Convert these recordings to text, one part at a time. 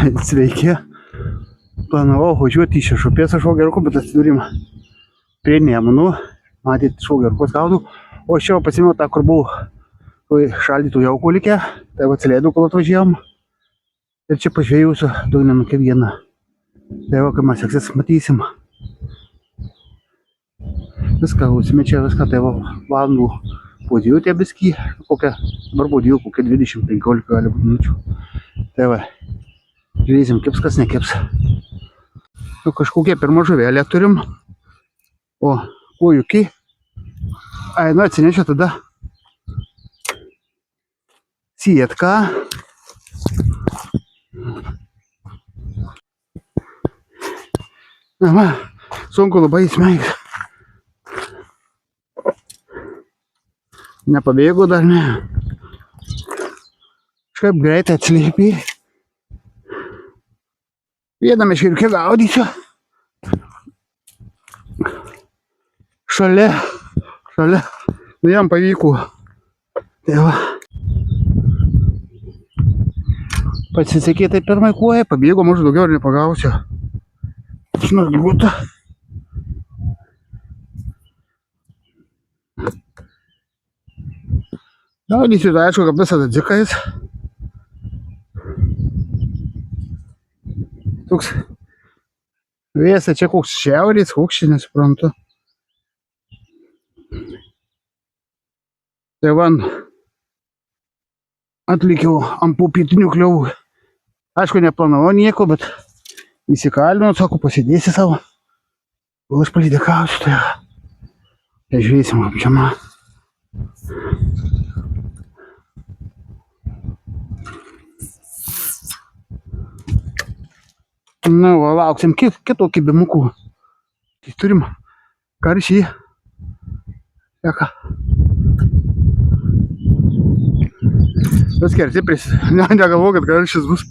Sveiki. Planavau važiuoti į Šešupės žvogerukų, bet atsidūrim prie Nemunų. Matyt, žvogerukos gaudau. O aš čia pasimėjau tą, kur buvau šaldytų jaukų likę. Tai va atsileidau, kol atvažiavom. Ir čia pažvėjusiu dauginukę vieną. Tai va, kai man seksis, matysim. Viską užsimečia, viską, tai va valandų po 2 tie biskį. Dabar po 2, kokie 20-15 gali būti minučių. Tai va, žiūrėsim, kips, kas nekips. Nu, kažkokie pirmą žuvėlę turim. O, kuojukiai. Ai, nu atsinešė tada sietką. Na, va, sunku labai įsmeigti. Nepabėgo dar, ne. Kažkaip greitai atsiliepė. Vieną meškeriukę gaudysiu. Šalia. Nu, jam pavyko. Tai va. Pasisekė tai pirmai kuoja, pabėgo, mažu daugiau ir nepagausiu. Šnargliuota. Gaudysiu, tai aišku, kad visada dzikais. Toks vėjas čia koks šiaurės, koks čia nesuprantu. Tai van atlikiau ant popietinių kliovų. Aišku, neplanavau nieko, bet įsikalinau, sako, pasidėsi savo. Kol aš palydėkausiu, tai žiūrėsim, kaip čia man. Na, va, lauksim kito kibimukų. Tai turim karšį. Eka. Tas kertipris. Negalvoju, kad karšis bus.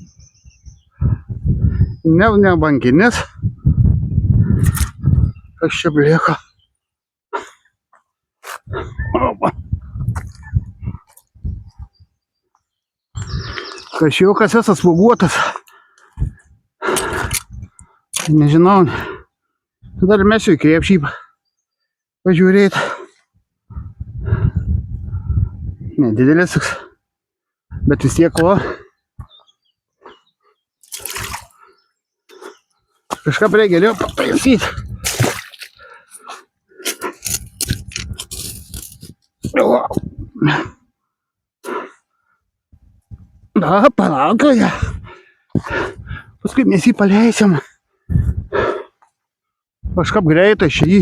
Ne bankinės. Kas čia blieka. Kašiukas visas spuoguotas. Nežinau, dar mesiu į krepšį pažiūrėti. Nedidelis, bet vis tiek o. Kažką prie galėjau pataisyti. Da, palaukoja. Paskui mes jį paleisim. Kažkaip greitai šį.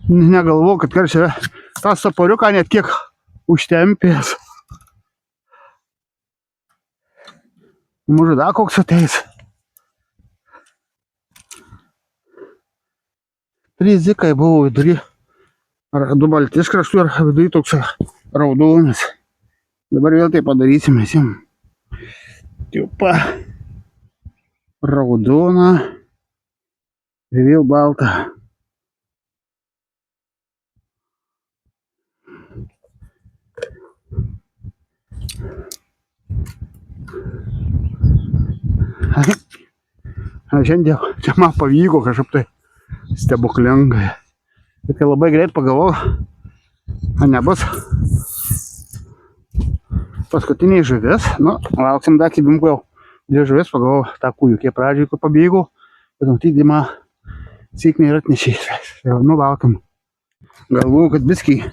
Negalvoju, kad karšia tą saporiuką net kiek užtempės. Mažu da koks ateis. 3 zikai buvo vidury. Ar 2 balti iš kraštų, ar vidury toks raudonis. Dabar vėl tai padarysim visiem. Tiupa. Raudona ir vėl balta. Šiandien čia man pavyko kažkaip tai stebuklingai. Ir kai labai greit pagalvojau, nebus paskutiniai žuvis. Nu, lauksim dar kibimų jau. Dėl žuvis pagalvojau tą kūjukę pradžiai, kur pabėgau. Bet matydama sėkmė ir atnešė. Nu, laukiam. Galvoju, kad biskiai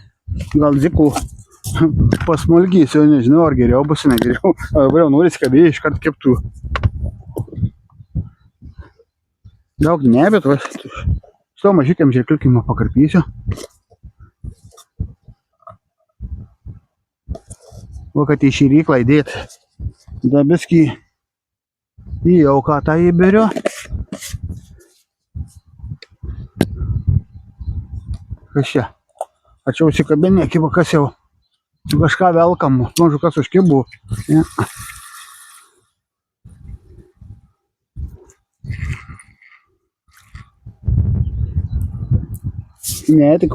gal dzikų pasmulkysiu, nežinau, ar geriau bus, negeriau. Dabar jau norisi, kad jie iškart keptų. Daug ne, bet va, su to mažiukiam žirkliukimą pakarpysiu. Va, kad į šį ryklą įdėti. Da biskį į jauką tą įberiu. Kas čia? Ar čia užsikabinė, kiba kas jau kažką velkam. Mažu kas užkibų. Ja. Ne, tik.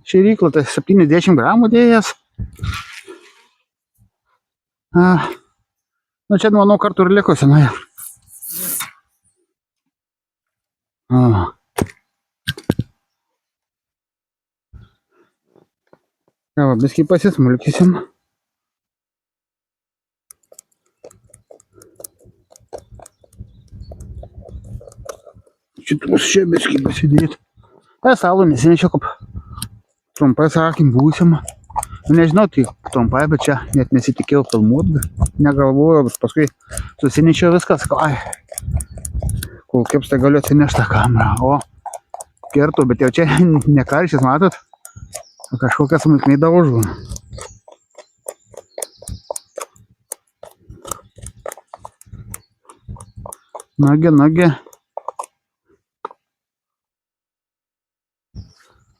Šėryklą, tai 70 gramų dėjęs. Nu čia manau kartu ir likusi, nu. Va, biskį pasismulkysim. Šitus čia biskį pasidėti. Salų nesinešiau, kaip trumpai sakim, būsim. Nežinau, tai trumpai, bet čia net nesitikėjau filmuoti. Negalvojau, bet paskui susinešiau viską, sakau, ai, kol kaip tai galiu atsinešti tą kamerą. O, kertu, bet jau čia nekaršys, matot? Kažkokią smulkmei daužu. Nagi.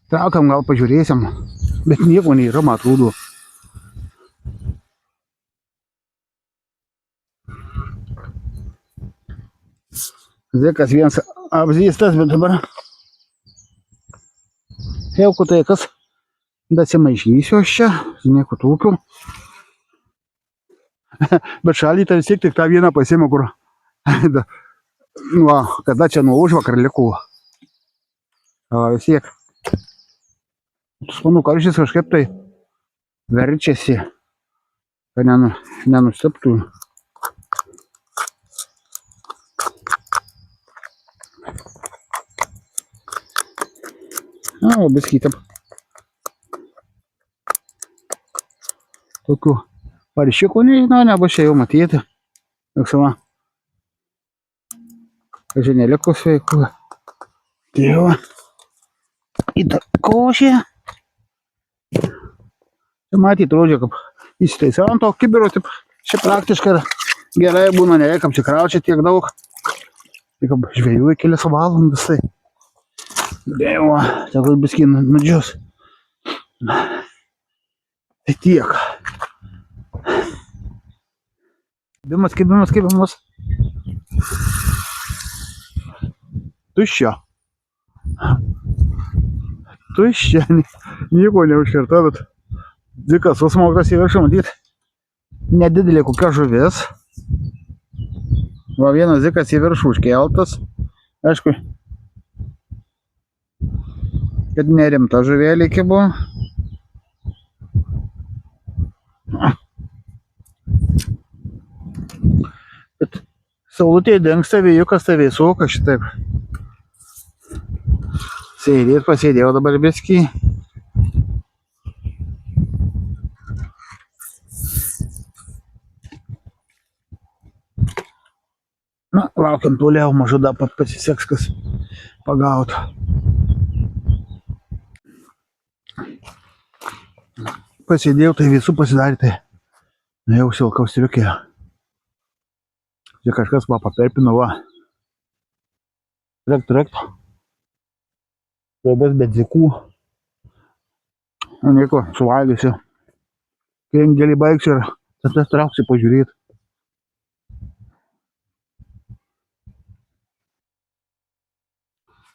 Traukiam, gal pažiūrėsim, bet nieko nėra, man atrodo. Zikas vienas apzystas, bet dabar jau kutai kas dasimaišysiu aš čia, nieko tokio. Bet šalį tai vis tiek tik tą vieną pasiėmė, kur va, kada čia nuo užvakar liko. Vis tiek. Spanų karšys kažkaip tai verčiasi, kad nenusiptų. O, biskį taip. Tokių paršiukų, nebus čia jau matyti. Toks va. Kažkai neliko sveikų. Tai va. Įta košė. Matyt, rodžia, kaip įsitaisiau ant to kibiro, taip, čia praktiškai gerai būna, nereikia apsikrauti tiek daug. Tik žvejų kelias valandas, tai. Dėva, tegul biskį nudžius. Tai tiek. Kibimas. Tuščia. Nieko neužkerta, bet Zikas susmauktas į viršų, matyt, nedidelė kokia žuvis. Va, vienas zikas į viršų užkeltas. Aišku, kad nerimta žuvėlė kibo. Bet saulutė dengsta, vėjukas tai vėsuoka šitaip. Pasėdėjau dabar biskį. Na, laukiam toliau, mažu dar pasiseks, kas pagaut. Pasėdėjau, tai visų pasidarė, tai jau silkau striukė. Čia kažkas va paperpino, va. Trekt. Bebės bedzikų. Nieko, suvalgysiu. Kai angelį baigsiu ir tada trauksiu pažiūrėti.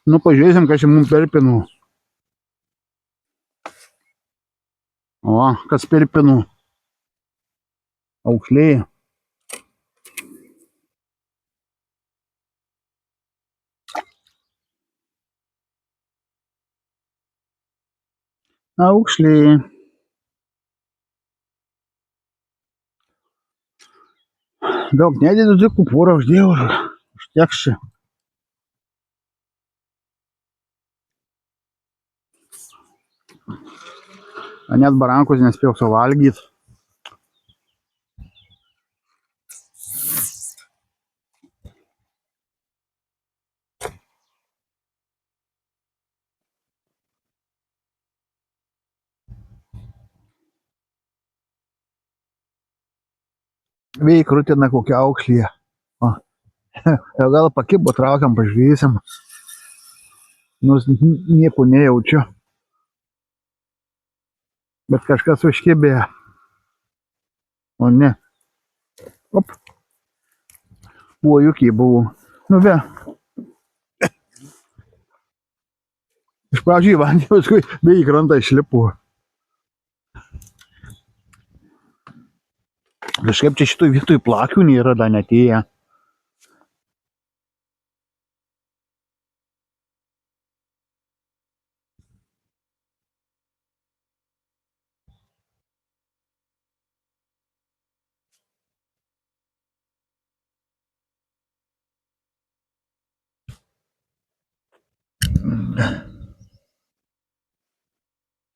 Nu, pažiūrėsim, ką čia mums perpinų. O, kas perpinų? Aukšliai. Aukšliai. Daug nedėdu dzikų, porą uždėjau, užteks čia. Net barankus nespėjau suvalgyti. Vėjai krutina kokią aukšlyje. Jau gal pakibo, traukiam, pažiūrėsim. Nors nieko nejaučiu. Bet kažkas užkibė. O ne. Op. Uojukiai buvo. Nu, be. Iš pradžių į vandenį, paskui bei į krantą išlipu. Kažkaip čia šitoj vietoj plakių nėra dar netėję.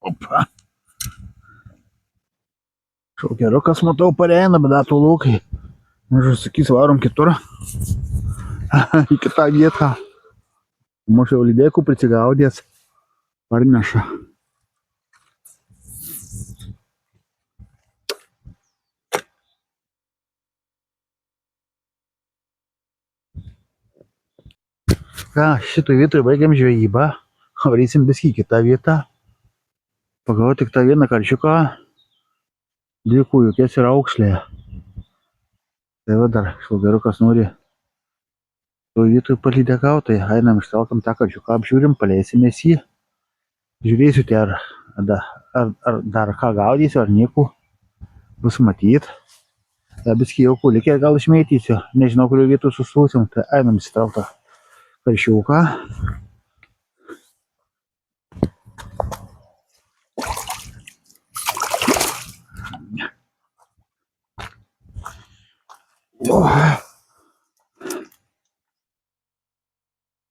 Opa. Šaukeriukas matau pareina, bet dar tolokai. Aš sakys, varom kitur. Į kitą vietą. Mūsų jau lydėkų prisigaudės. Parneša. Ką, šitoj vietoj baigiam žvejybą. Varysim biskį į kitą vietą. Pagavau tik tą vieną karšiuką. 2 kūjukės ir aukšlė. Tai va dar šaukeriukas nori toj vietoj palydekauti. Tai einam ištraukiam tą karšiuką, apžiūrim, paleisimės jį. Žiūrėsiu, tai ar dar ką gaudysiu, ar nieko. Bus matyt. Biskį jau kulikė gal išmėtysiu. Nežinau, kurio vietų sususim. Tai einam ištrauktą karšiuką.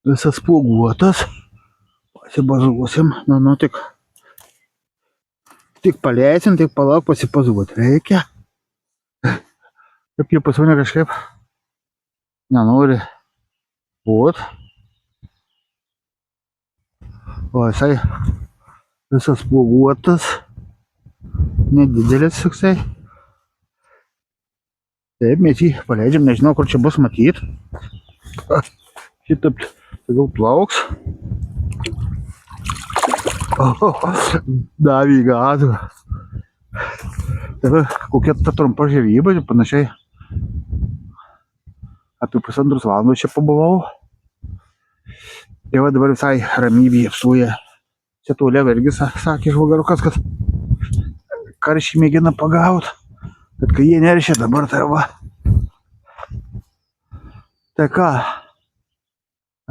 Visas spuoguotas. Pasibazuosim. Nu, tik paleisim, tik palauk pasipazuoti reikia. Kaip jau pas mane kažkaip nenori būt. O jisai visas spuoguotas. Nedidelis toksai. Taip, mes jį paleidžiam, nežinau, kur čia bus matyt. Šitaip tegul plauks. Davė gazų. Tai kokia ta trumpa žvejyba, panašiai apie 1,5 valandos čia pabuvau. Tai va dabar visai ramybė apsuoja. Čia toliau irgi sakė žvagarukas, kad karšį mėgina pagauti. Bet kai jie neršia dabar, tai va. Tai ką,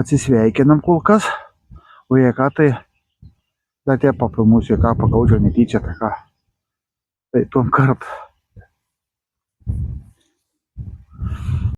atsisveikinam kol kas. O jei ką, tai dar tie papilmusiu, ką pagaudžiau netyčia, tai ką. Tai tuom kart.